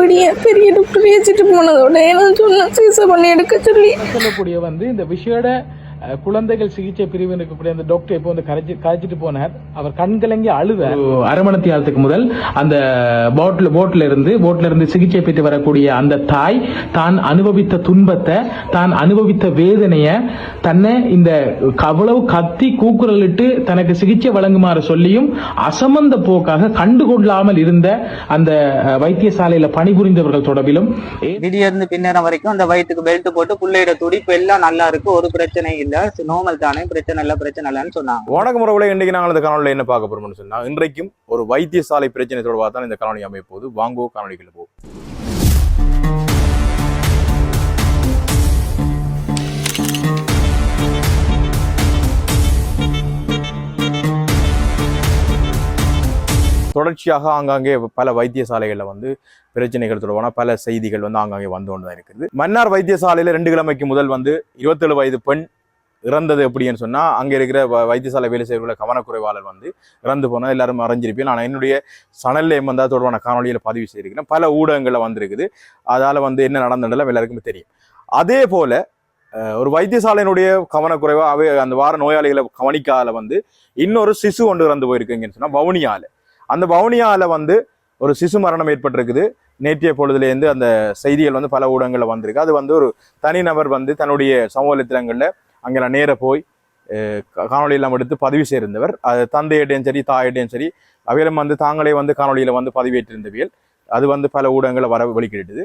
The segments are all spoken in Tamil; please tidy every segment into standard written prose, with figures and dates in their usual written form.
விடிய பெரிய டாக்டர் வச்சுட்டு போனதோட என்ன சொன்ன சீசை பண்ணி எடுக்க சொல்லி சொல்லக்கூடிய இந்த விசேட குழந்தைகள் சிகிச்சை பிரிவு இருக்கக்கூடிய அந்த டாக்டர் இப்போ கரைச்சிட்டு போனார். அவர் கண்கலங்கி அழுதார். அரை மணி நேரத்துக்கு முதல் அந்த போட்ல இருந்து சிகிச்சை பெற்று வரக்கூடிய அந்த தாய் தான் அனுபவித்த துன்பத்தை, தான் அனுபவித்த வேதனைய தன்னை இந்த அவ்வளவு கத்தி கூக்குரலிட்டு தனக்கு சிகிச்சை வழங்குமாறு சொல்லியும் அசமந்த போக்காக கண்டுகொள்ளாமல் இருந்த அந்த வைத்தியசாலையில பணிபுரிந்தவர்கள் தொடர்பிலும் திடீர்னு பின்னேறம் வரைக்கும் அந்த வயிற்றுக்கு பெல்ட் போட்டு புள்ளையோட துடிப்பு எல்லாம் நல்லா இருக்கு, ஒரு பிரச்சனை இல்லை, நோமல் தானே, பிரச்சனை இல்லைன்னு சொன்னாங்க. வணக்கம் உறவுகளே, இன்றைக்கு நாங்கள் இந்த காணொலியில் என்ன பார்க்க போறோம்னு சொன்னா, இன்றைக்கும் ஒரு வைத்தியசாலை பிரச்சனை தொடர்பாக தான் இந்த காணொலி அமைய போகுது. வாங்கோ காணொலிக்குள்ள போகும். தொடர்ச்சியாக ஆங்காங்கே பல வைத்தியசாலைகளில் பிரச்சனைகள் தொடர்பான பல செய்திகள் ஆங்காங்கே வந்து கொண்டுதான் இருக்குது. மன்னார் வைத்தியசாலையில 2 கிழமைக்கு முதல் 27 வயது பெண் இறந்தது எப்படின்னு சொன்னா, அங்கே இருக்கிற வைத்தியசாலை வேலை செய்யக்கூடிய கவனக்குறைவாளர் இறந்து போனது எல்லாரும் அறிஞ்சிருப்பேன். ஆனால் என்னுடைய சனல்ல தொடர்பான காணொலியில பதிவு செய்திருக்கிறேன். பல ஊடகங்கள்ல வந்திருக்குது. அதால என்ன நடந்ததெல்லாம் எல்லாருக்குமே தெரியும். அதே போல ஒரு வைத்தியசாலையினுடைய கவனக்குறைவா அந்த வார நோயாளிகளை கவனிக்கால இன்னொரு சிசு ஒன்று இறந்து போயிருக்குங்கன்னு சொன்னா வவுனியால. அந்த வவுனியால ஒரு சிசு மரணம் ஏற்பட்டிருக்குது. நேற்றைய பொழுதுலேருந்து அந்த செய்திகள் பல ஊடகங்களில் வந்திருக்கு. அது ஒரு தனிநபர் தன்னுடைய சமூக வலைத்தளங்களில் அங்கே நான் நேர போய் காணொலியெல்லாம் எடுத்து பதிவு செய்திருந்தவர். அது தந்தையிடையும் சரி தாயிடையும் சரி அவையிலும் தாங்களே காணொலியில பதிவேற்றிருந்தவியல். அது பல ஊடகங்களை வெளிக்கிடுது.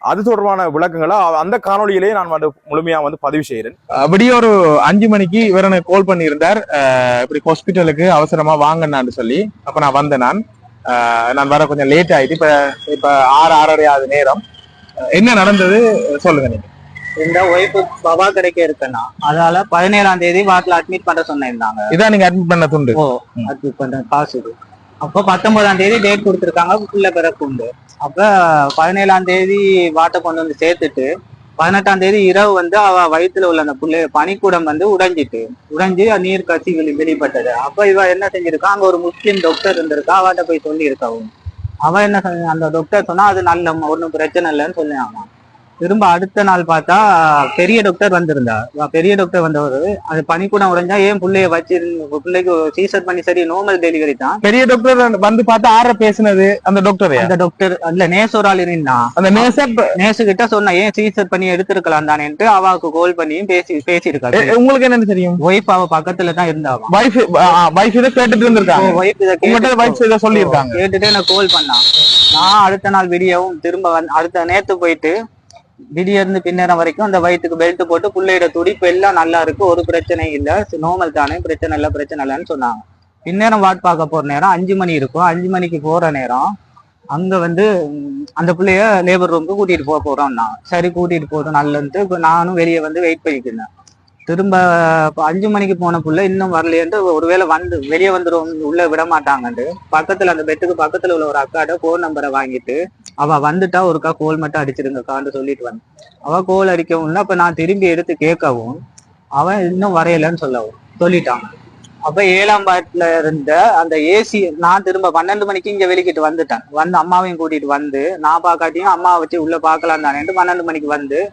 அது தொடர்பான விளக்கங்களை அந்த காணொலியிலேயே நான் முழுமையா பதிவு செய்கிறேன். அப்படியே ஒரு 5 மணிக்கு இவர் எனக்கு கால் பண்ணியிருந்தார். இப்படி ஹாஸ்பிட்டலுக்கு அவசரமா வாங்கன்னு சொல்லி. அப்ப நான் வந்தேன். நான் வர கொஞ்சம் லேட் ஆயிட்டு. இப்ப 6:30 நேரம். என்ன நடந்தது சொல்லுங்க நீங்க. இந்த ஒய்ஃபு பவா கிடைக்க இருக்குன்னா, அதனால 17ஆம் தேதி வாட்டில் அட்மிட் பண்ண சொன்னாங்க. இதான் நீங்க அட்மிட் பண்ண துண்டு? ஓ, அட்மிட் பண்ற காசு இது. அப்போ 19ஆம் தேதி டேட் கொடுத்துருக்காங்க, புள்ள பிறப்பு உண்டு. அப்ப 17ஆம் தேதி வாட்டை கொண்டு சேர்த்துட்டு 18ஆம் தேதி இரவு அவ வயிற்றுல உள்ள அந்த புள்ளை பனிக்கூடம் உடைஞ்சு நீர் கசி வெளிப்பட்டது. அப்ப இவ என்ன செஞ்சிருக்கா, அங்க ஒரு முஸ்லீம் டாக்டர் இருந்திருக்கா, அவட்ட போய் சொல்லி இருக்கவும். அவ என்ன அந்த டாக்டர் சொன்னா அது நல்ல, ஒன்றும் பிரச்சனை இல்லைன்னு சொன்னாங்க. திரும்ப அடுத்த நாள் பார்த்தா பெரிய டாக்டர் வந்திருந்தா. பெரிய டாக்டர் வந்தவர் அது பனிக்கூடம் உடைஞ்சா ஏன் பிள்ளைய பிள்ளைக்கு சீசர் பண்ணி சரி நார்மல் டெலிவரி தான். பெரிய டாக்டர் பார்த்தா ஆற பேசினது அந்த டாக்டர் இல்ல நேசோரால் இருந்தா. அந்த நேசு கிட்ட சொன்னா ஏன் சீசர் பண்ணி எடுத்திருக்கலாம் தானேன்ட்டு அவாவுக்கு கால் பண்ணியும் பேசியிருக்காரு. உங்களுக்கு என்ன தெரியும்? ஒய்ஃப் அவ பக்கத்துல தான் இருந்தா. வைஃப் இதை கேட்டுட்டு இருந்திருக்காங்க. வைஃப் இதை சொல்லியிருக்காங்க. கேட்டுட்டு எனக்கு கால் பண்ணா. நான் அடுத்த நாள் விடியவும் திரும்ப அடுத்த நேத்து போயிட்டு திடீர்னு பின்னேறம் வரைக்கும் அந்த வயிற்றுக்கு பெல்ட் போட்டு புள்ளையோட துடிப்பு எல்லாம் நல்லா இருக்கு, ஒரு பிரச்சனை இல்லை, நோமல் தானே, பிரச்சனை இல்லைன்னு சொன்னாங்க. பின்னேறம் வாட் பார்க்க போற நேரம் 5 மணி இருக்கும். 5 மணிக்கு போற நேரம் அங்க அந்த பிள்ளைய லேபர் ரூமுக்கு கூட்டிட்டு போறோம்னா, சரி கூட்டிட்டு போறோம் நல்லன்ட்டு. இப்ப நானும் வெளியே வெயிட் பண்ணிக்கிருந்தேன். திரும்ப 5 மணிக்கு போன புள்ள இன்னும் வரலையன்ட்டு, ஒருவேளை வெளியே வந்துடும், உள்ள விட மாட்டாங்கன்ட்டு பக்கத்துல அந்த பெட்டுக்கு பக்கத்துல உள்ள ஒரு அக்காட்ட போன் நம்பரை வாங்கிட்டு அவ வந்துட்டா ஒருக்கா கோல் மட்டும் அடிச்சிருங்கக்கான்னு சொல்லிட்டு வந்தேன். அவ கோல் அடிக்கவும், அப்ப நான் திரும்பி எடுத்து கேட்கவும் அவன் இன்னும் வரையலன்னு சொல்லிட்டான். அப்ப 7ஆம் பாட்டுல இருந்த அந்த ஏசி நான் திரும்ப 12 மணிக்கு இங்க வெளிக்கிட்டு வந்துட்டேன். அம்மாவையும் கூட்டிட்டு நான் பாக்காட்டியும் அம்மாவை வச்சு உள்ள பாக்கலாம் தானேன்ட்டு 12 மணிக்கு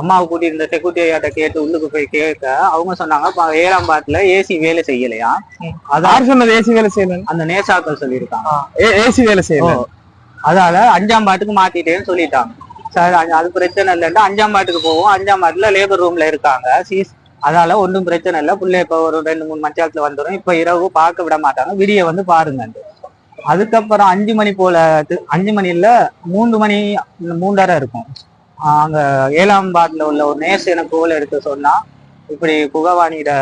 அம்மாவை கூட்டிட்டு இருந்த செக்யூரிட்டி ஐயாட்ட கேட்டு உள்ளுக்கு போய் கேட்க அவங்க சொன்னாங்க 7ஆம் பாட்டுல ஏசி வேலை செய்யலையா. அதான் சொன்னது, ஏசி வேலை செய்யல. அந்த நேசாக்கள் சொல்லியிருக்காங்க ஏசி வேலை செய்யல. அதால 5ஆம் பாட்டுக்கு மாத்திட்டேன்னு சொல்லிட்டாங்க. சரி அது பிரச்சனை இல்லைன்னா 5ஆம் பாட்டுக்கு போவோம். 5ஆம் பாட்டுல லேபர் ரூம்ல இருக்காங்க. அதால ஒன்றும் பிரச்சனை இல்லை, பிள்ளை இப்ப ஒரு 2-3 மணிச்சாரத்துல வந்துடும், இப்ப இரவு பார்க்க விட மாட்டாங்க, விடிய பாருங்க. அதுக்கப்புறம் 5 மணி போல, 5 மணி இல்ல 3 மணி 3:30 இருக்கும். அங்க 7ஆம் பாட்டுல உள்ள ஒரு நேஸ் எனக்கு கோல் எடுத்து சொன்னா, இப்படி புகவாணியோட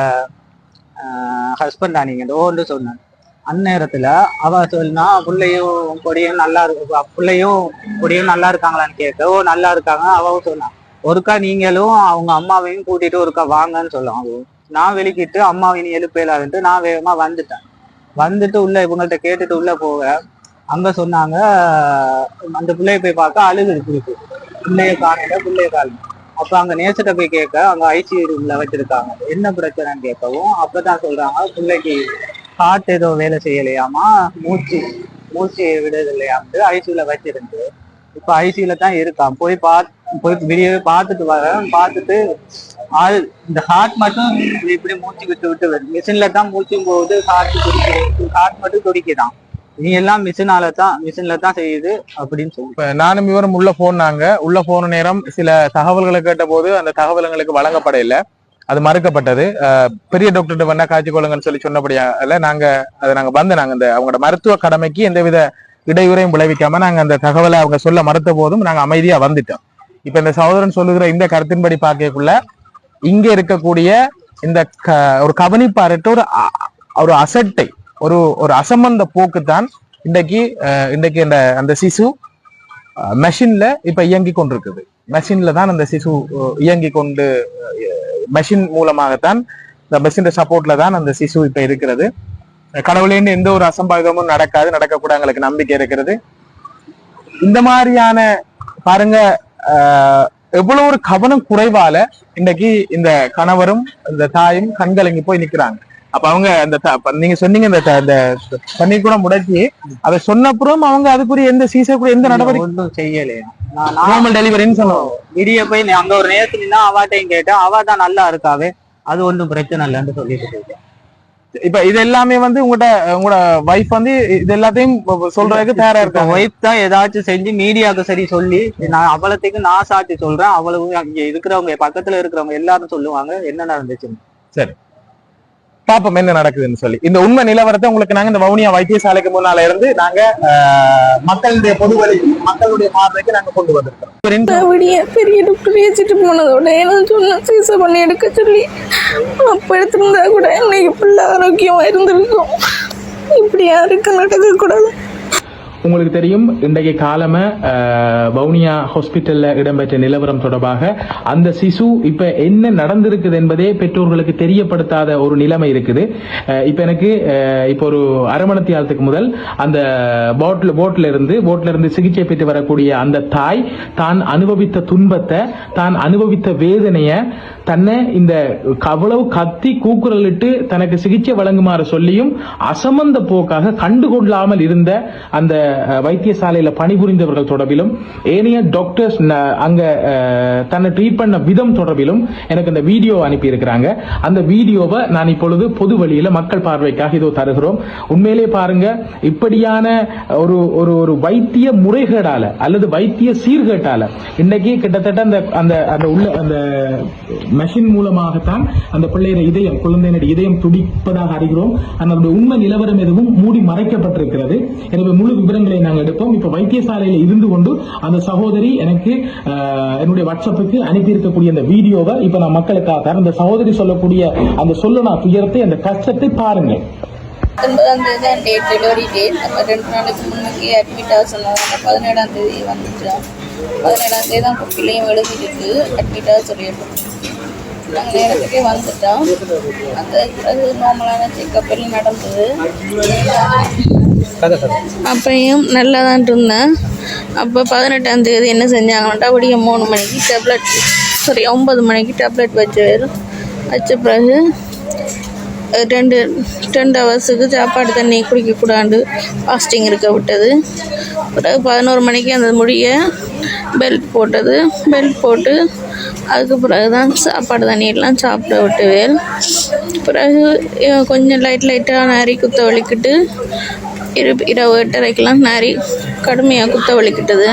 ஹஸ்பண்டா நீங்க ஓன்னு சொன்னேன். அந்நேரத்துல அவ சொன்னா பிள்ளையும் பொடியும் நல்லா இருக்கு, பிள்ளையும் பொடியும் நல்லா இருக்காங்களான்னு கேட்க, ஓ நல்லா இருக்காங்க. அவவும் சொன்னான் ஒருக்கா நீங்களும் அவங்க அம்மாவையும் கூட்டிட்டு ஒருக்கா வாங்கன்னு சொல்லுவாங்க. நான் வெளிக்கிட்டு அம்மாவையும் எழுப்பலாதுன்ட்டு நான் வேகமா வந்துட்டு உள்ள இவங்கள்ட்ட கேட்டுட்டு உள்ள போக அங்க சொன்னாங்க அந்த பிள்ளைய போய் பார்க்க அழுகுது இருக்கு, பிள்ளைய காணல. அப்ப அங்க நேசட்ட போய் கேட்க அங்க ஐசியூ ரூம்ல வச்சிருக்காங்க. என்ன பிரச்சனைன்னு கேட்கவும் அப்பதான் சொல்றாங்க பிள்ளைக்கு ஹார்ட் ஏதோ வேலை செய்யலையாமா, மூச்சு விடுறது இல்லையாமட்டு ஐசியூல வச்சிருந்து இப்ப ஐசியூல தான் இருக்கான். போய் வீடியோவை பார்த்துட்டு வரேன். பார்த்துட்டு இந்த ஹார்ட் மட்டும் இப்படி மூச்சு விட்டு விட்டு வருது. மிஷின்ல தான் மூச்சும் போது ஹார்ட் மட்டும் துடிக்குதான். நீ எல்லாம் மிஷின்ல தான் செய்யுது அப்படின்னு சொல்லி. இப்ப நானும் இவரும் உள்ள போன நேரம் சில தகவல்களை கேட்ட போது அந்த தகவல் எங்களுக்கு வழங்கப்பட இல்லை, அது மறுக்கப்பட்டது. பெரிய டாக்டர்கிட்ட வேணா காய்ச்சி கொள்ளுங்கன்னு சொல்லி சொன்னபடியால நாங்க அவங்களோட மருத்துவ கடமைக்கு எந்தவித இடையூறையும் விளைவிக்காம நாங்க அந்த தகவலை அவங்க சொல்ல மறுத்த போதும் நாங்க அமைதியா வந்துட்டோம். இப்ப இந்த சகோதரன் சொல்லுகிற இந்த கருத்தின்படி பார்க்கக்குள்ள இங்க இருக்கக்கூடிய இந்த ஒரு கவனிப்பாரட்டு ஒரு அசட்டை ஒரு அசம்பந்த போக்கு தான் இன்றைக்கு அந்த சிசு மெஷின்ல இப்ப இயங்கி கொண்டிருக்குது. மெஷின்ல தான் அந்த சிசு இயங்கி கொண்டு மெஷின் மூலமாகத்தான் இந்த மெஷின் சப்போர்ட்ல தான் அந்த சிசு இப்ப இருக்கிறது. கடவுளேன்னு எந்த ஒரு அசம்பாவிதமும் நடக்கக்கூட எங்களுக்கு நம்பிக்கை இருக்கிறது. இந்த மாதிரியான பாருங்க எவ்வளவு ஒரு கவனம் குறைவால இன்னைக்கு இந்த கணவரும் இந்த தாயும் கண்கலங்கி போய் நிக்கிறாங்க. அப்ப அவங்க நீங்க சொன்னீங்க இந்த தண்ணீர் கூட முடக்கி அதை சொன்னப்புறம் அவங்க அதுக்குரிய எந்த கூட எந்த நடவடிக்கை ஒன்றும் செய்யலையா? நார்மல் டெலிவரின்னு சொல்லுவோம். வெளியே போய் அங்க ஒரு நேரத்துல நின்னா அவாட்டையும் கேட்டேன், அவா தான் நல்லா இருக்காவே, அது ஒன்றும் பிரச்சனை இல்லைன்னு சொல்லிட்டு போயிட்டேன். இப்ப இது எல்லாமே உங்களோட வைஃப் இது எல்லாத்தையும் சொல்றதுக்கு தயாரா இருக்க. வைஃப் தான் ஏதாச்சும் செஞ்சு மீடியாவுக்கு சரி சொல்லி அவ்வளவுக்கு நான் சாட்சி சொல்றேன். அவ்வளவு இங்க இருக்கிறவங்க பக்கத்துல இருக்கிறவங்க எல்லாரும் சொல்லுவாங்க என்ன நடந்துச்சுன்னு. சரி, பாப்போம் என்ன நடக்குதுன்னு சொல்லி. இந்த உண்மை நிலவரத்தை உங்களுக்கு நாங்க இந்த வவுனியா வைத்தியசாலைக்கு முன்னால இருந்து நாங்க மக்களுடைய பொதுவழி மக்களுடைய பார்வைக்கு நாங்க கொண்டு வந்திருக்கோம். பெரிய டாக்டர் ஏற்றிட்டு போனதோட என்ன சொன்ன சீசை பண்ணி எடுக்க சொல்லி அப்ப எடுத்திருந்தா கூட இன்னைக்கு பிள்ளை ஆரோக்கியமா இருந்திருக்கும். இப்படி யாருக்கு நடக்க கூடாது. உங்களுக்கு தெரியும் இன்றைக்கு காலம வவுனியா ஹாஸ்பிட்டல்ல இடம்பெற்ற நிலவரம் தொடர்பாக அந்த சிசு இப்ப என்ன நடந்திருக்குது என்பதே பெற்றோர்களுக்கு தெரியப்படுத்தாத ஒரு நிலைமை இருக்குது. இப்ப எனக்கு இப்ப ஒரு அரை மணித்தியாலத்துக்கு முதல் அந்த போட்ல இருந்து சிகிச்சை பெற்று வரக்கூடிய அந்த தாய் தான் அனுபவித்த துன்பத்தை, தான் அனுபவித்த வேதனைய தன்னை இந்த அவ்வளவு கத்தி கூக்குரலிட்டு தனக்கு சிகிச்சை வழங்குமாறு சொல்லியும் அசம்பந்த போக்காக கண்டுகொள்ளாமல் இருந்த அந்த வைத்தியசாலையில பணிபுரிந்தவர்கள் தொடர்பிலும் ஏனைய டாக்டர்ஸ் அங்க தன்னை ட்ரீட் பண்ண விதம் தொடர்பிலும் எனக்கு இந்த வீடியோ அனுப்பி இருக்கிறாங்க. அந்த வீடியோவை நான் இப்பொழுது பொது வழியில மக்கள் பார்வைக்காக இதோ தருகிறோம். உண்மையிலே பாருங்க, இப்படியான ஒரு வைத்திய முறைகேடால அல்லது வைத்திய சீர்கேட்டால இன்னைக்கு கிட்டத்தட்ட அந்த மெஷின் மூலமாகத்தான் அந்த பிள்ளைய குழந்தையினுடைய இதயம் துடிப்பதாக அறிகிறோம். அதனுடைய உண்மை நிலவரம் எதுவும் மூடி மறைக்கப்பட்டிருக்கிறது. எனவே முழு விவரங்களை நாங்கள் எடுப்போம். இப்ப வைத்தியசாலையில இருந்து கொண்டு அந்த சகோதரி எனக்கு என்னுடைய வாட்ஸ்அப்புக்கு அனுப்பி இருக்கக்கூடிய அந்த வீடியோவை இப்ப நான் மக்களுக்காக அந்த சகோதரி சொல்லக்கூடிய அந்த சொல்லனா துயரத்தை, அந்த கஷ்டத்தை பாருங்க. 19ஆம் தேதி தான் டெலிவரி டேட். நம்ம 2 நாளைக்கு முன்னாடி அட்மிட் ஆக சொன்னாங்க. 17ஆம் தேதி வந்துட்டோம். 17ஆம் தேதி தான் பிள்ளையும் எழுதிட்டு அட்மிட் ஆக சொல்லியிருக்கோம். நாங்கள் நேரத்துக்கே வந்துட்டோம். அது நார்மலான செக்கப் எல்லாம் நடந்தது. அப்பையும் நல்லா தான் இருந்தேன். அப்போ 18ஆம் தேதி என்ன செஞ்சாங்கன்னா அப்படியே 3 மணிக்கு டேப்லெட் 9 மணிக்கு டேப்லெட் வச்ச பிறகு 2 ஹவர்ஸுக்கு சாப்பாடு தண்ணி குடிக்கக்கூடாது, ஃபாஸ்டிங் இருக்க விட்டது. பிறகு 11 மணிக்கு அந்த முடிய பெல்ட் போட்டு அதுக்கு பிறகு தான் சாப்பாடு தண்ணியெல்லாம் சாப்பிட விட்டுவேன். பிறகு கொஞ்சம் லைட்டாக நாரி குத்த வலிக்கிட்டு இரவு 8:30க்கெல்லாம் நாரி கடுமையாக குத்த வலிக்கிட்டது.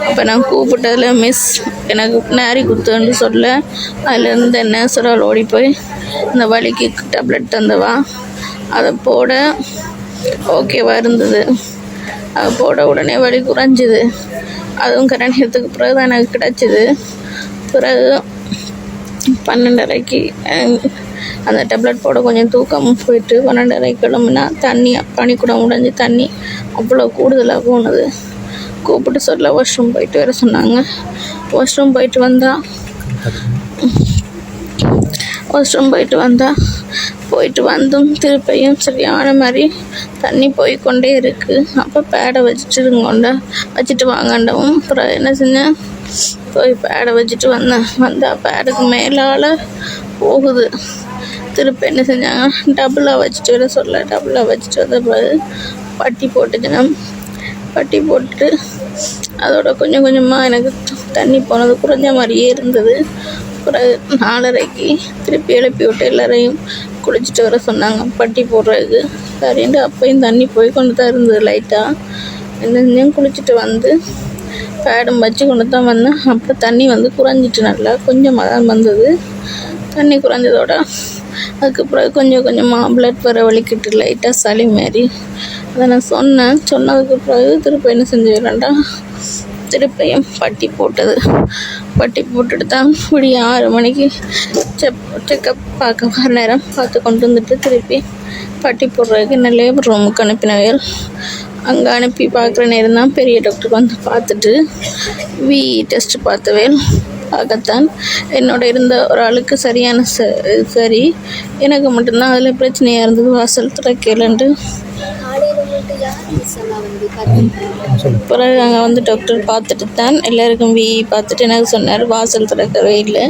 அப்போ நான் கூப்பிட்டதில் மிஸ் எனக்கு நாரி குத்துன்னு சொல்ல அதுலேருந்து நேசரால் ஓடி போய் இந்த வலிக்கு டேப்லெட் தந்தவா அதை போட ஓகேவா இருந்தது. அதை போட உடனே வலி குறைஞ்சிது. அதுவும் கரணியத்துக்கு பிறகு தான் எனக்கு கிடச்சிது. பிறகு 12:30க்கு அந்த டேப்லெட் போட கொஞ்சம் தூக்கம் போயிட்டு 12:30க்கு கிளம்புனா தண்ணி பனிக்கூடம் உடைஞ்சி தண்ணி அவ்வளோ கூடுதலாக போனது. கூப்பிட்டு சொல்ல வாஷ்ரூம் போயிட்டு வர சொன்னாங்க. வாஷ்ரூம் போயிட்டு வந்தும் திருப்பியும் சரியான மாதிரி தண்ணி போய்கொண்டே இருக்குது. அப்போ பேடை வச்சுட்டு வாங்கண்டவும் அப்புறம் என்ன செஞ்சேன், போய் பேடை வச்சுட்டு வந்தால் பேடுக்கு மேலால் போகுது. திருப்பி என்ன செஞ்சாங்க, டபுளாக வச்சுட்டு வர சொல்ல டபுளாக வச்சுட்டு வந்த பிறகு பட்டி போட்டுட்டு அதோட கொஞ்சம் கொஞ்சமாக எனக்கு தண்ணி போனது குறைஞ்ச மாதிரியே இருந்தது. பிறகு 4:30க்கு திருப்பி எழுப்பி விட்டு எல்லாரையும் குளிச்சுட்டு வர சொன்னாங்க பட்டி போடுறதுக்கு. சரின்ட்டு அப்பையும் தண்ணி போய் கொண்டு தான் இருந்தது லைட்டாக. என்ன குளிச்சுட்டு வந்து பேடும் வச்சு கொண்டு தான் வந்தேன். அப்புறம் தண்ணி வந்து குறைஞ்சிட்டு நல்லா கொஞ்சமாக தான் வந்தது. தண்ணி குறைஞ்சதோட அதுக்கு பிறகு கொஞ்சம் கொஞ்சமாக பிளட் வர வலிக்கிட்டு லைட்டாக சளி மாரி. அதை நான் சொன்னதுக்கு பிறகு திருப்பி என்ன செஞ்சுக்கிறேன்டா, திருப்பியும் பட்டி போட்டது. பட்டி போட்டுட்டு தான் விடிய 6 மணிக்கு செக்கப் பார்க்க வர நேரம் பார்த்து கொண்டு வந்துட்டு திருப்பி பட்டி போடுறதுக்கு என்ன லேபர் ரூமுக்கு அனுப்பினவையல். அங்கே அனுப்பி பார்க்குற நேரம் தான் பெரிய டாக்டருக்கு வந்து பார்த்துட்டு டெஸ்ட் பார்த்தவையல். பார்க்கத்தான் என்னோட இருந்த ஒரு ஆளுக்கு சரியான சரி, எனக்கு மட்டும்தான் அதில் பிரச்சனையாக இருந்தது. வாசல் திறக்கலன்ட்டு பிறகு அங்கே வந்து டாக்டர் பார்த்துட்டு தான் எல்லாருக்கும் பார்த்துட்டு எனக்கு சொன்னார், வாசல் திறக்கவே இல்லை,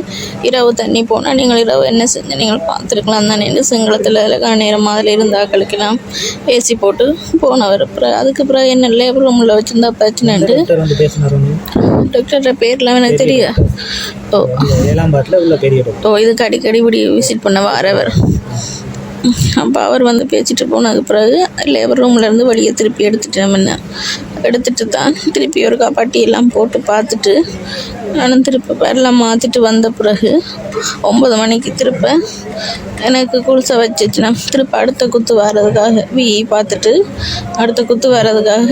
இரவு தண்ணி போனால் நீங்கள் இரவு என்ன செஞ்சு நீங்கள் பார்த்துருக்கலாம் தானே. சிங்களத்தில் நேரம் அதில் இருந்த ஆக்களுக்கெல்லாம் ஏசி போட்டு போனவர். பிறகு அதுக்கு பிறகு என்ன லேபர் ரூமில் வச்சுருந்தா பிரச்சனைண்டு டாக்டர் பேர்லாம் எனக்கு தெரியும். இதுக்கு அடிக்கடி இப்படி விசிட் பண்ண வரவர். அப்போ அவர் வந்து பேசிட்டு போனதுக்கு பிறகு லேபர் ரூம்லேருந்து வழியை திருப்பி எடுத்துட்டு தான் திருப்பி ஒரு பட்டி எல்லாம் போட்டு பார்த்துட்டு நானும் திருப்ப எல்லாம் மாற்றிட்டு வந்த பிறகு 9 மணிக்கு திருப்ப எனக்கு குளிசை வச்சுச்சுன்னா திருப்ப அடுத்த குத்து வர்றதுக்காக பார்த்துட்டு அடுத்த குத்து வர்றதுக்காக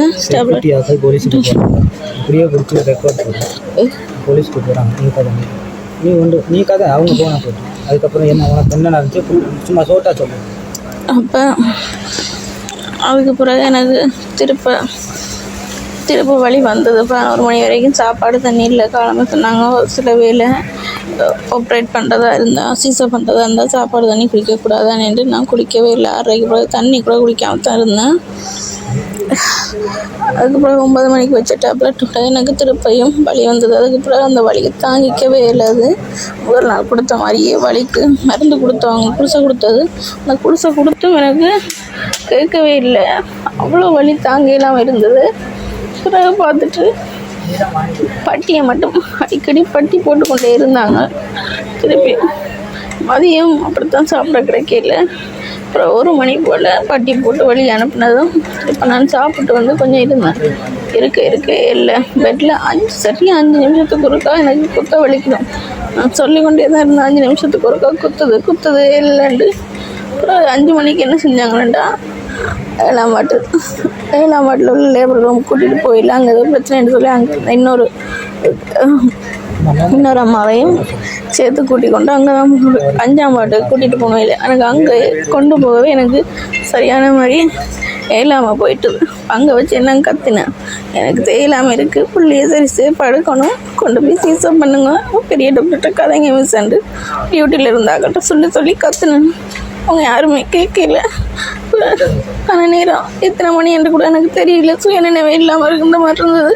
நீ கதை அவங்க போன போட்டு அதுக்கப்புறம் என்ன நடந்துச்சு சும்மா சோட்டா சொல்லு. அப்போ அதுக்கு பிறகு எனக்கு திருப்ப வழி வந்தது. 11 மணி வரைக்கும் சாப்பாடு தண்ணி இல்லை. காலமாக சொன்னாங்க சில வேலை ஆப்ரேட் பண்ணுறதா இருந்தால் சீசர் பண்ணுறதா இருந்தால் சாப்பாடு தண்ணி குடிக்கக்கூடாதான்னு நான் குடிக்கவே இல்லை. 6:30க்கு பிறகு தண்ணி கூட குடிக்காமல் தான் இருந்தேன். அதுக்கு பிறகு 9 மணிக்கு வச்ச டேப்லெட் எனக்கு திருப்பியும் வலி வந்தது. அதுக்கு பிறகு அந்த வலிக்கு தாங்கிக்கவே இல்லாது முதல் நாள் கொடுத்த மாதிரியே வலிக்கு மருந்து கொடுத்தவங்க குளிசை கொடுத்தது. அந்த குளிசை கொடுத்தும் எனக்கு கேட்கவே இல்லை, அவ்வளோ வலி தாங்கலாம் இருந்தது. பிறகு பார்த்துட்டு பட்டியை மட்டும் அடிக்கடி பட்டி போட்டுக்கொண்டே இருந்தாங்க. திருப்பி மதியம் அப்படித்தான் சாப்பிட கிடைக்கல. அப்புறம் 1 மணி போல் பட்டி போட்டு வழி அனுப்புனதும் இப்போ நான் சாப்பிட்டு வந்து கொஞ்சம் இருந்தேன். இருக்க இல்லை பெட்டில் 5 நிமிஷத்துக்கு ஒருக்கா எனக்கு குத்த வலிக்கணும். நான் சொல்லிக்கொண்டே தான் இருந்தேன் 5 நிமிஷத்துக்கு ஒருக்கா குத்துது இல்லைண்டு. அப்புறம் 5 மணிக்கு என்ன செஞ்சாங்களேண்டா, 7ஆம் வார்டில் உள்ள லேபர் ரூம் கூட்டிகிட்டு போயிடலாம், அங்கே ஏதோ பிரச்சனைன்னு சொல்லி அங்கே இன்னொரு அம்மாவையும் சேர்த்து கூட்டிக் கொண்டு அங்கே தான் 5ஆம் வார்டுக்கு கூட்டிகிட்டு போனோம். இல்லை எனக்கு அங்கே கொண்டு போகவே எனக்கு சரியான மாதிரி இயலாமல் போயிட்டுது. அங்கே வச்சு என்ன கத்தினேன், எனக்கு தேயிலாமல் இருக்குது, புள்ளியை சரி சேஃபாக எடுக்கணும், கொண்டு போய் சீசப் பண்ணுங்க, பெரிய டாக்டர்கிட்ட கதைங்க மிஸ்ஸாண்டு டியூட்டியில் இருந்தாக்கிட்ட சொல்லி கத்தினேன். அவங்க யாருமே கேட்கல. ஆனால் நேரம் எத்தனை மணி என்று கூட எனக்கு தெரியல, சுயநினைவே இல்லாமல் இருக்கின்ற மாதிரி இருந்தது.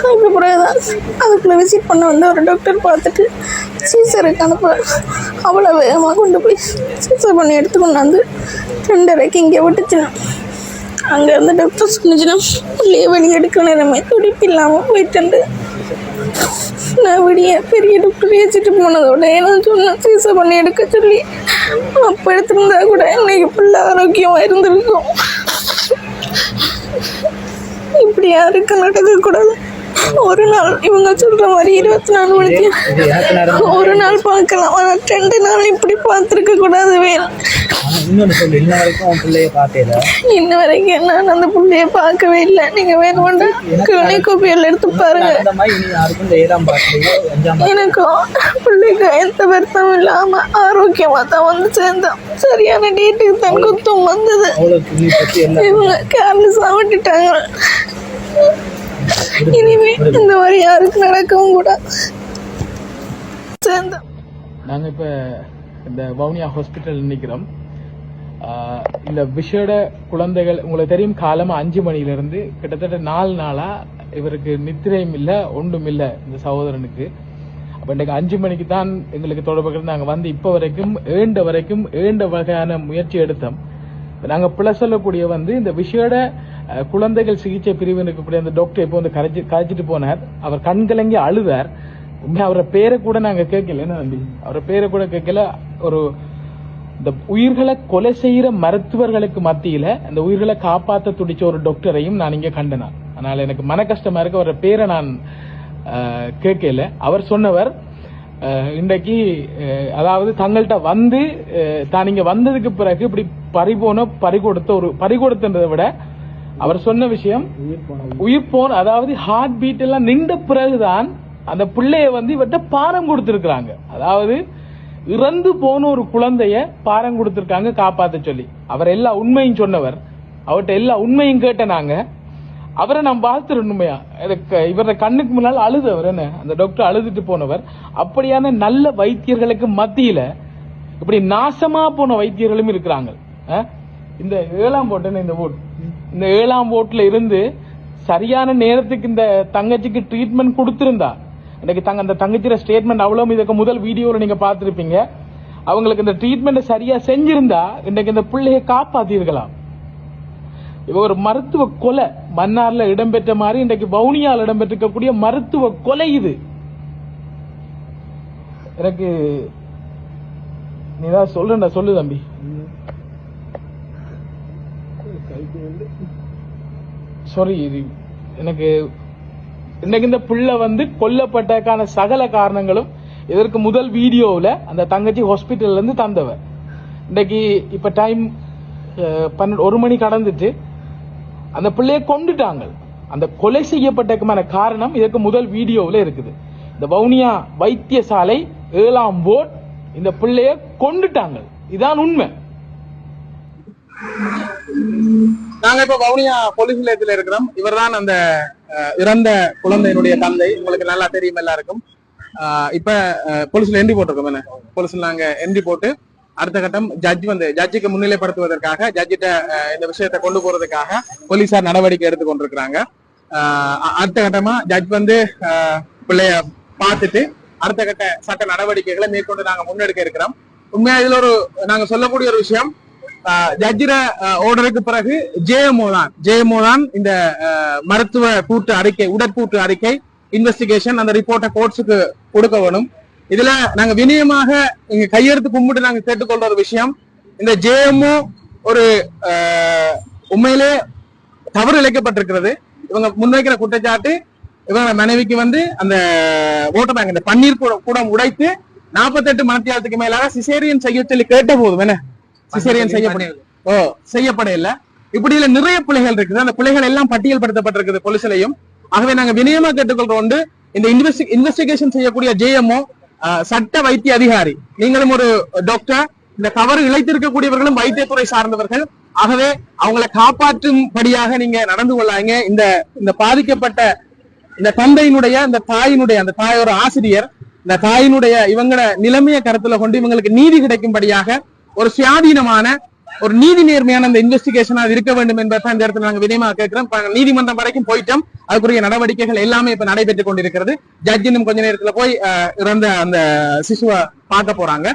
அதுக்கு பிறகுதான் அதுக்குள்ளே விசிட் பண்ண வந்து ஒரு டாக்டர் பார்த்துட்டு சீசருக்கு அனுப்ப அவ்வளோ வேகமாக கொண்டு போய் சீசர் பண்ணி எடுத்துக்கொண்டாந்து 2:30க்கு இங்கே விட்டுச்சுன்னா அங்கே இருந்த டாக்டர் சொன்னிச்சுன்னா உள்ளே வெளியே எடுக்க நேரமே துடிப்பு இல்லாமல் போயிட்டு நான் பெரிய டாக்டர் ஏற்றிட்டு போனதோட நான் சொன்னேன் சீசர் பண்ணி எடுக்க சொல்லி. அப்போ எடுத்துருந்தா கூட இன்னைக்கு ஃபுல்லா ஆரோக்கியமாக இருந்திருக்கும். இப்படி யாருக்கு நடக்கக்கூடாது. ஒரு நாள் இவங்க சொல்ற மாதிரி 24 மணிக்கு ஒரு நாள் பார்க்கலாம், ஆனால் 2 நாள் இப்படி பார்த்துருக்க கூடாது. இன்ன வரைக்கும் நான் அந்த பிள்ளைய பார்க்கவே இல்லை. நீங்க வேணும்னா கிளினிக்கோப்பியல் எடுத்து பாருங்க. எனக்கும் பிள்ளைக்கு எந்த வருத்தமும் இல்லாம ஆரோக்கியமா தான் வந்து சேர்ந்தோம். சரியான டேட்டுக்கு தான் குத்தம் வந்தது. இவங்க கேர்லெஸ்ஸா விட்டுட்டாங்க. இனிமே இந்த மாதிரி யாருக்கு நடக்கவும் கூடாது. சேர்ந்தோம். நாங்க இப்ப இந்த வவுனியா ஹாஸ்பிட்டல் நிற்கிறோம். இந்த விஷேட குழந்தைகள் உங்களுக்கு தெரியும், காலமா 5 மணியிலிருந்து கிட்டத்தட்ட 4 நாளா இவருக்கு நித்திரையும் இல்லை, ஒன்றும் இல்லை இந்த சகோதரனுக்கு. அப்ப இன்றைக்கு 5 மணிக்கு தான் எங்களுக்கு தொடர்பு. நாங்கள் வந்து இப்போ வரைக்கும் ஏண்ட வகையான முயற்சி எடுத்தோம். நாங்கள் பிள்ளை சொல்லக்கூடிய வந்து இந்த விஷேட குழந்தைகள் சிகிச்சை பிரிவு இருக்கக்கூடிய அந்த டாக்டர் இப்போ வந்து கரைச்சிட்டு போனார். அவர் கண்கலங்கி அழுதார். அவரை பேரை கூட நாங்க கேட்கல. என்ன தம்பி, அவரை பேரை கூட கேட்கல. ஒரு இந்த உயிர்களை கொலை செய்யற மருத்துவர்களுக்கு மத்தியில அந்த உயிர்களை காப்பாற்ற துடிச்ச ஒரு டாக்டரையும் நான் இங்க கண்டனான். அதனால எனக்கு மன கஷ்டமா இருக்கு. அவர பேரை நான் கேட்கல. அவர் சொன்னவர் இன்றைக்கு அதாவது தங்கள்கிட்ட வந்து தான் இங்க வந்ததுக்கு பிறகு இப்படி பறிகொடுத்ததை விட அவர் சொன்ன விஷயம் உயிர் போன அதாவது ஹார்ட் பீட் எல்லாம் நின்ற பிறகுதான் அந்த பிள்ளைய வந்து இவர்கிட்ட பாரம் கொடுத்திருக்கிறாங்க. அதாவது இறந்து போன ஒரு குழந்தைய பாரம் கொடுத்திருக்காங்க காப்பாத்த சொல்லி. அவர் எல்லா உண்மையும் சொன்னவர். அவர்கிட்ட எல்லா உண்மையும் கேட்ட நாங்க அவரை நான் பார்த்துறேன். உண்மையா இவர கண்ணுக்கு முன்னால் அழுதவர். என்ன அந்த டாக்டர் அழுதுட்டு போனவர். அப்படியான நல்ல வைத்தியர்களுக்கு மத்தியில இப்படி நாசமா போன வைத்தியர்களும் இருக்கிறாங்க. இந்த 7ஆம் போட்டு இந்த 7ஆம் போட்டுல இருந்து சரியான நேரத்துக்கு இந்த தங்கச்சிக்கு ட்ரீட்மெண்ட் கொடுத்திருந்தா இன்னைக்கு அந்த தங்கச்சியோட ஸ்டேட்மெண்ட் அவ்வளவு இதுக்கு முதல் வீடியோல நீங்க பாத்திருப்பீங்க. அவங்களுக்கு இந்த ட்ரீட்மெண்ட் சரியா செஞ்சிருந்தா இன்னைக்கு இந்த பிள்ளையை காப்பாத்திருக்கலாம். இவ ஒரு மருத்துவ கொலை மன்னார்ல இடம்பெற்ற மாதிரி இன்றைக்கு வவுனியால இடம்பெற்றிருக்கக்கூடிய மருத்துவ கொலை இது. எனக்கு நீதான் சொல்றேன்டா, சொல்லு தம்பி. சாரி, இது எனக்கு இன்னைக்கு இந்த பிள்ளை வந்து கொல்லப்பட்டதுக்கான சகல காரணங்களும் இதற்கு முதல் வீடியோவில் அந்த தங்கச்சி ஹாஸ்பிட்டல்ல இருந்து தந்தவர். இன்னைக்கு இப்ப டைம் 1 மணி கடந்துட்டு அந்த பிள்ளையை கொண்டுட்டாங்க. அந்த கொலை செய்யப்பட்டதுக்கான காரணம் இதற்கு முதல் வீடியோவில் இருக்குது. இந்த வவுனியா வைத்தியசாலை 7ஆம் போர்ட் இந்த பிள்ளைய கொண்டுட்டாங்க. இதான் உண்மை. நாங்க இப்ப வவுனியா போலீஸ் நிலையத்தில் இருக்கிறோம். இவர் தான் அந்த இறந்த குழந்தையினுடைய தந்தை. உங்களுக்கு நல்லா தெரியும் எல்லாருக்கும். இப்ப போலீஸ்ல என்ட்ரி போட்டிருக்கோம். என்ன போலீஸ்ல நாங்க என்ட்ரி போட்டு அடுத்த கட்டம் ஜட்ஜுக்கு முன்னிலைப்படுத்துவதற்காக ஜட்ஜிட்ட இந்த விஷயத்தை கொண்டு போறதுக்காக போலீசார் நடவடிக்கை எடுத்து கொண்டிருக்கிறாங்க. அடுத்த கட்டமா ஜட்ஜ் வந்து பிள்ளைய பார்த்துட்டு அடுத்த கட்ட சட்ட நடவடிக்கைகளை மேற்கொண்டு நாங்க முன்னெடுக்க இருக்கிறோம். உண்மையா இதுல நாங்க சொல்லக்கூடிய ஒரு விஷயம், ஜட்ஜிர ஆர்டருக்கு பிறகு ஜேஎம்ஓ தான் இந்த மருத்துவ கூட்டு அறிக்கை, உடற்கூட்டு அறிக்கை, இன்வெஸ்டிகேஷன் அந்த ரிப்போர்ட்டை கோர்ட்ஸுக்கு கொடுக்க வேணும். இதுல நாங்க வினயமாக இங்க கையெழுத்து கும்பிட்டு நாங்க கேட்டுக்கொள்ற ஒரு விஷயம், இந்த ஜேஎம்ஓ ஒரு உண்மையிலே தவறு இழைக்கப்பட்டிருக்கிறது. இவங்க முன்வைக்கிற குற்றச்சாட்டு, இவங்க மனைவிக்கு வந்து அந்த ஓட்டர் பேங்க் இந்த பன்னீர் கூடம் உடைத்து 48 மணித்தியாலத்துக்கு மேலாக சிசேரியன் செய்ய சொல்லி கேட்ட போதும் என்ன சிசேரியன் செய்யப்பட இல்ல. இப்படி இல்ல நிறைய பிள்ளைகள் இருக்குது. அந்த பிள்ளைகள் எல்லாம் பட்டியல்படுத்தப்பட்டிருக்குது போலீஸ்லயும். ஆகவே நாங்க வினயமா கேட்டுக்கொள்றோம், இந்த இன்வெஸ்டிகேஷன் செய்யக்கூடிய ஜேஎம்ஓ சட்ட வைத்திய அதிகாரி, நீங்களும் ஒரு டாக்டர், இந்த தவறு இழைத்திருக்கக்கூடியவர்களும் வைத்தியத்துறை சார்ந்தவர்கள். ஆகவே அவங்களை காப்பாற்றும்படியாக நீங்க நடந்து கொள்ளாங்க. இந்த பாதிக்கப்பட்ட இந்த தந்தையினுடைய அந்த தாயோட ஆசிரியர், இந்த தாயினுடைய இவங்கள நிலைமையை கருத்துல கொண்டு இவங்களுக்கு நீதி கிடைக்கும்படியாக ஒரு சுயாதீனமான ஒரு நீதி நேர்மையான அந்த இன்வெஸ்டிகேஷன் அது இருக்க வேண்டும் என்பதை இந்த இடத்துல நாங்க வினயமாக கேட்கிறோம். நீதிமன்றம் வரைக்கும் போயிட்டோம். அதுக்குரிய நடவடிக்கைகள் எல்லாமே இப்ப நடைபெற்றுக் கொண்டிருக்கிறது. ஜட்ஜ் இன்னும் கொஞ்ச நேரத்துல போய் இறந்த அந்த சிசுவை பார்க்க போறாங்க.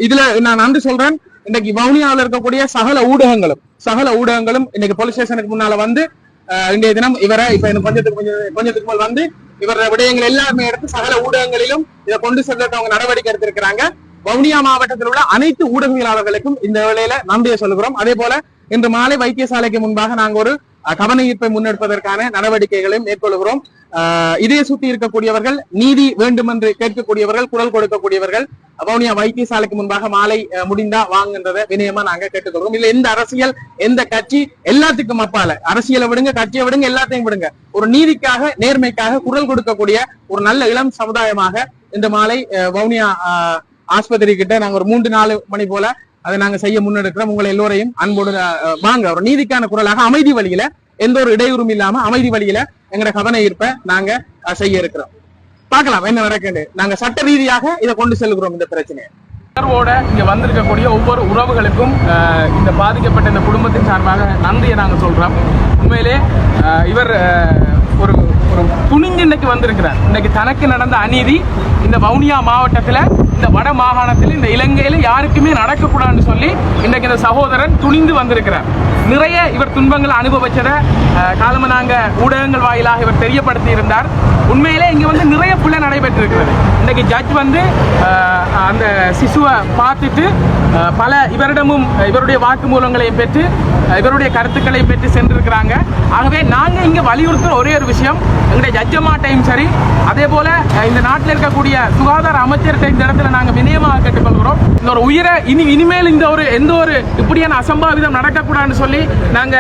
இதுல நான் நன்றி சொல்றேன். இன்னைக்கு வவுனியாவில் இருக்கக்கூடிய சகல ஊடகங்களும் இன்னைக்கு போலீஸ் ஸ்டேஷனுக்கு முன்னால வந்து இன்றைய தினம் இவரை இப்ப கொஞ்சத்துக்கு மேல் வந்து இவர விடயங்கள் எல்லாருமே எடுத்து சகல ஊடகங்களிலும் இதை கொண்டு செல்ல அவங்க நடவடிக்கை எடுத்திருக்கிறாங்க. வவுனியா மாவட்டத்தில் உள்ள அனைத்து ஊடகவியலாளர்களுக்கும் இந்த வேளையில நன்றியை சொல்லுகிறோம். அதே போல இன்று மாலை வைத்தியசாலைக்கு முன்பாக நாங்க ஒரு கவன ஈர்ப்பை முன்னெடுப்பதற்கான நடவடிக்கைகளையும் மேற்கொள்கிறோம். இதை சுற்றி இருக்கக்கூடியவர்கள், நீதி வேண்டும் என்று கேட்கக்கூடியவர்கள், குரல் கொடுக்கக்கூடியவர்கள் வவுனியா வைத்தியசாலைக்கு முன்பாக மாலை முடிந்தா வாங்குன்றதை வினயமா நாங்க கேட்டுக்கொள்கிறோம். இல்ல எந்த அரசியல், எந்த கட்சி, எல்லாத்துக்கும் அப்பால அரசியலை விடுங்க, கட்சியை விடுங்க, எல்லாத்தையும் விடுங்க, ஒரு நீதிக்காக நேர்மைக்காக குரல் கொடுக்கக்கூடிய ஒரு நல்ல இளம் சமுதாயமாக இந்த மாலை வவுனியா ஆஸ்பத்திரி கிட்ட நாங்க ஒரு 3-4 மணி போல அதை நாங்க செய்ய முன்னெடுக்கிறோம். உங்களை எல்லோரையும் அன்போடு வாங்க ஒரு நீதிக்கான குரலாக அமைதி வழியில, எந்த ஒரு இடையூறும் இல்லாம அமைதி வழியில எங்களோட கவன ஈர்ப்பை நாங்க செய்ய இருக்கிறோம். பார்க்கலாம் என்ன நடக்குது. நாங்க சட்ட ரீதியாக இதை கொண்டு செல்கிறோம் இந்த பிரச்சனையை. இங்க வந்திருக்கக்கூடிய ஒவ்வொரு உறவுகளுக்கும் இந்த பாதிக்கப்பட்ட இந்த குடும்பத்தின் சார்பாக நன்றியை நாங்க சொல்றோம். உண்மையிலே இவர் ஒரு துணிஞ்சு இன்னைக்கு வந்திருக்கிறார். இன்னைக்கு தனக்கு நடந்த அநீதி இந்த வவுனியா மாவட்டத்துல, இந்த வட மாகாணத்தில், இந்த இலங்கையில யாருக்குமே நடக்கக்கூடாதுன்னு சொல்லி இன்னைக்கு இந்த சகோதரன் துணிந்து வந்திருக்கிறார். நிறைய இவர் துன்பங்களை அனுபவிச்சதை காலமா நாங்க ஊடகங்கள் வாயிலாக இவர் தெரியப்படுத்தி இருந்தார். உண்மையிலே இங்க வந்து நிறைய புள்ள நடைபெற்று இருக்கிறது. இன்னைக்கு ஜட்ஜ் வந்து அந்த சிசுவை பார்த்துட்டு பல இவரிடமும் இவருடைய வாக்குமூலங்களையும் பெற்று இவருடைய கருத்துக்களையும் பெற்று சென்றிருக்கிறாங்க. ஆகவே நாங்க இங்க வலியுறுத்துற ஒரே ஒரு விஷயம், எங்களுடைய ஜட்ஜமாட்டையும் சரி, அதே போல இந்த நாட்டில் இருக்கக்கூடிய சுகாதார அமைச்சர்கிட்ட இந்த இடத்துல நாங்க வினயமாக கேட்டுக்கொள்கிறோம், இந்த ஒரு உயிரை இனிமேல் இந்த ஒரு எந்த ஒரு இப்படியான அசம்பாவிதம் நடக்கக்கூடாதுன்னு சொல்லி நாங்க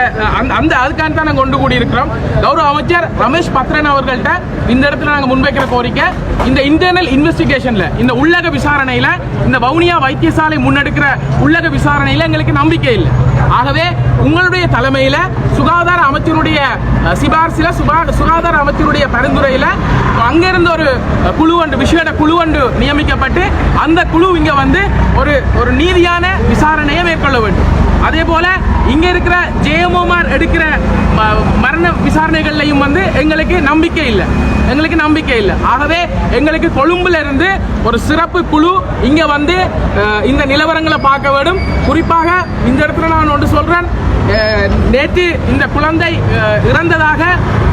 அந்த அதுக்காக தான் நாங்க கொண்டு கூடி இருக்கிறோம். கௌரவ அமைச்சர் ரமேஷ் பத்ரன் அவர்கள்ட்ட இந்த இடத்துல நாங்க முன்வைக்கிற கோரிக்கை, இந்த இன்டர்னல் இன்வெஸ்டிகேஷன்ல, இந்த உள்ளக விசாரணையில, இந்த வவுனியா வைத்தியசாலை முன்னெடுக்கிற உள்ளக விசாரணையில எங்களுக்கு நம்பிக்கை இல்லை. ஆகவே உங்களுடைய தலைமையில சுகாதார அமைச்சருடைய சிபார்சில சுகாதார அமைச்சருடைய பரிந்துரையில அங்கிருந்து ஒரு குழு ஒன்று விசேட குழு ஒன்று நியமிக்கப்பட்டு அந்த குழு இங்க வந்து ஒரு நீதியான விசாரணையை மேற்கொள்ள வேண்டும். அதே போல இங்க இருக்கிற ஜெயமோமார் எடுக்கிற மரண விசாரணைகள்லையும் வந்து எங்களுக்கு நம்பிக்கை இல்லை. ஆகவே எங்களுக்கு கொழும்புல இருந்து ஒரு சிறப்பு குழு இங்க வந்து இந்த நிலவரங்களை பார்க்க வேண்டும். குறிப்பாக இந்த இடத்துல நான் ஒன்று சொல்றேன், நேற்று இந்த குழந்தை இறந்ததாக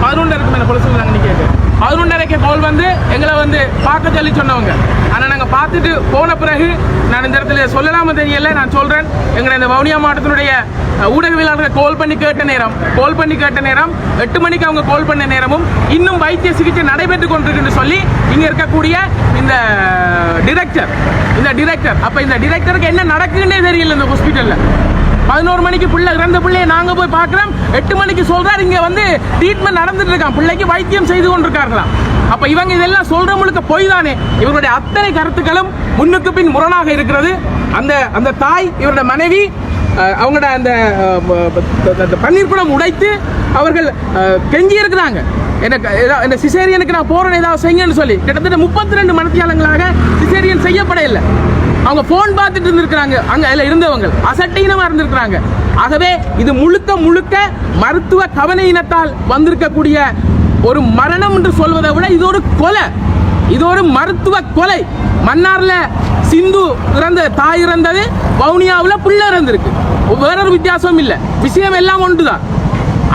11:30 கோல் வந்து எங்களை வந்து பார்க்க சொல்லி சொன்னவங்க. ஆனால் நாங்கள் பார்த்துட்டு போன பிறகு நான் இந்த இடத்துல சொல்லலாம தெரியல, நான் சொல்றேன், எங்களை இந்த வவுனியா மாவட்டத்தினுடைய ஊடகவியலாளர்கள் கால் பண்ணி கேட்ட நேரம் 8 மணிக்கு அவங்க கால் பண்ண நேரமும் இன்னும் வைத்திய சிகிச்சை நடைபெற்றுக் கொண்டிருக்குன்னு சொல்லி இங்க இருக்கக்கூடிய இந்த டிரெக்டர் அப்ப இந்த டிரெக்டருக்கு என்ன நடக்குன்னே தெரியல. இந்த ஹாஸ்பிட்டல்ல 11 மணிக்கு பிள்ளை இறந்த பிள்ளையை நாங்க போய் பார்க்கிறோம், 8 மணிக்கு சொல்றாரு இங்க வந்து ட்ரீட்மெண்ட் நடந்துட்டு இருக்கான், பிள்ளைக்கு வைத்தியம் செய்து கொண்டிருக்கார்களாம். அப்ப இவங்க இதெல்லாம் சொல்ற முழுக்க போய் தானே. இவருடைய அத்தனை கருத்துக்களும் முன்னுக்கு பின் முரணாக இருக்கிறது. அந்த தாய், இவருடைய மனைவி, அவங்களோட அந்த பன்னீர் குடம் உடைத்து அவர்கள் கெஞ்சி இருக்கிறாங்க, என்ன சிசேரியனுக்கு நான் போறேன் ஏதாவது செய்யுங்கன்னு சொல்லி. கிட்டத்தட்ட 32 மணித்தியாலங்களாக சிசேரியன் செய்யப்பட இல்லை. அவங்க போன் பார்த்துட்டு இருந்திருக்கிறாங்க, அங்க இருந்தவங்க அசட்டீனமா இருந்திருக்கிறாங்க. ஆகவே இது முழுக்க மருத்துவ கவனையினத்தால் வந்திருக்கக்கூடிய ஒரு மரணம் என்று சொல்வதை விட இது ஒரு கொலை, இது ஒரு மருத்துவ கொலை. மன்னார்ல சிந்து இறந்த தாய் இறந்தது, வவுனியாவில் புள்ள இறந்திருக்கு, வேறொரு வித்தியாசம் இல்லை, விஷயம் எல்லாம் ஒன்றுதான்.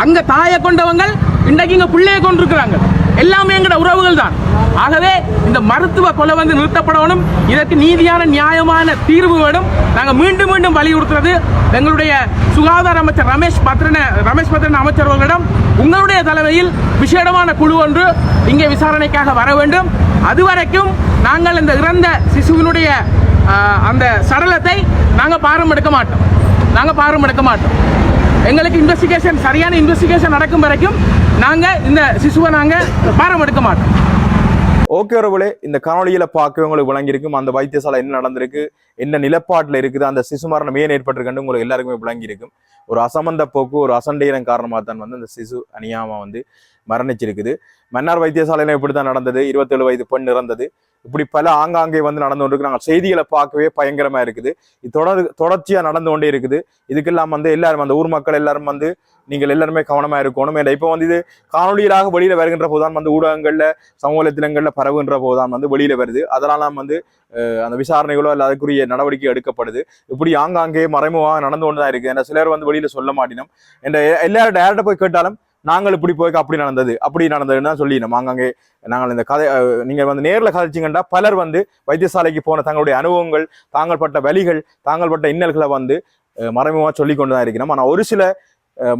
அங்க தாயை கொண்டவங்க இன்றைக்கு இங்க பிள்ளையை கொண்டிருக்கிறாங்க, எல்லாமே எங்கட உறவுகள் தான். ஆகவே இந்த மருத்துவ கொலை வந்து நிறுத்தப்படணும், இதற்கு நீதியான நியாயமான தீர்வு வேணும். நாங்கள் மீண்டும் வலியுறுத்துறது, எங்களுடைய சுகாதார அமைச்சர் ரமேஷ் பத்ரன் அமைச்சர் அவர்களிடம் உங்களுடைய தலைமையில் விசேடமான குழு ஒன்று இங்கே விசாரணைக்காக வர வேண்டும். அதுவரைக்கும் நாங்கள் இந்த இறந்த சிசுவினுடைய அந்த சடலத்தை நாங்கள் பாரம் எடுக்க மாட்டோம். எங்களுக்கு சரியான இன்வெஸ்டிகேஷன் நடக்கும் வரைக்கும் நாங்கள் இந்த சிசுவை நாங்கள் பாரம் எடுக்க மாட்டோம். ஓகே உறவுகளே, இந்த காணொலியில பார்க்க உங்களுக்கு விளங்கியிருக்கும். அந்த வைத்தியசாலை என்ன நடந்திருக்கு, என்ன நிலப்பாட்டில் இருக்குது, அந்த சிசு மரணம் ஏன் ஏற்பட்டிருக்குன்னு உங்களுக்கு எல்லாருக்குமே விளங்கியிருக்கும். ஒரு அசம்பந்த போக்கு, ஒரு அசண்டையினம் காரணமாக தான் வந்து அந்த சிசு அநியாயமா வந்து மரணிச்சிருக்குது. மன்னார் வைத்தியசாலையில இப்படி தான் நடந்தது. 27 வயது பெண் இறந்தது. இப்படி பல ஆங்காங்கே வந்து நடந்து கொண்டு நாங்கள் செய்திகளை பார்க்கவே பயங்கரமா இருக்குது. இது தொடர்ச்சியா நடந்து கொண்டே இருக்குது. இதுக்கெல்லாம் வந்து எல்லாரும் அந்த ஊர் மக்கள் எல்லாரும் வந்து நீங்கள் எல்லாருமே கவனமா இருக்கணும். இப்போ வந்து இது காணொலியிலாக வெளியில வருகின்ற போதுதான் வந்து ஊடகங்கள்ல சமூக வலைத்தளங்கள்ல பரவுகின்ற போதுதான் வந்து வெளியில வருது. அதனால வந்து அந்த விசாரணைகளோ அல்ல அதுக்குரிய நடவடிக்கை எடுக்கப்படுது. இப்படி ஆங்காங்கே மறைமுகமாக நடந்து கொண்டுதான் இருக்கு. ஏன்னா சிலர் வந்து வெளியில சொல்ல மாட்டினோம். எல்லாரும் டேரக்டா போய் கேட்டாலும் நாங்கள் இப்படி போய் அப்படி நடந்ததுன்னு தான் சொல்லினோம். ஆங்காங்கே நாங்கள் இந்த கதை நீங்க வந்து நேரில் கதைச்சிங்கன்னா பலர் வந்து வைத்தியசாலைக்கு போன தங்களுடைய அனுபவங்கள், தாங்கள் பட்ட வலிகள், தாங்கள் பட்ட இன்னல்களை வந்து மறைமுகமாக சொல்லி கொண்டுதான் இருக்கிறோம். ஆனால் ஒரு சில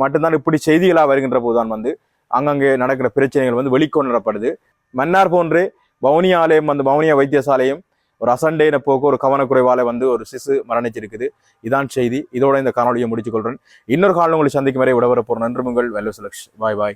மட்டும்தான் இப்படி செய்திகளாக வருகின்ற போதுதான் வந்து அங்கங்கே நடக்கிற பிரச்சனைகள் வந்து வெளிக்கொணரப்படுது. மன்னார் போன்று வவுனியாலயம் வந்து வவுனியா வைத்தியசாலையும் ஒரு அசண்டையின போக்கு, ஒரு கவனக்குறைவால வந்து ஒரு சிசு மரணிச்சிருக்குது. இதான் செய்தி. இதோட இந்த காணொலியை முடிச்சுக்கொள்றேன். இன்னொரு காணொலி உங்களை சந்திக்கும் வரை விடவர போறேன். நன்றி. உங்கள் வெல்வ சுலக்ஷ். பாய்.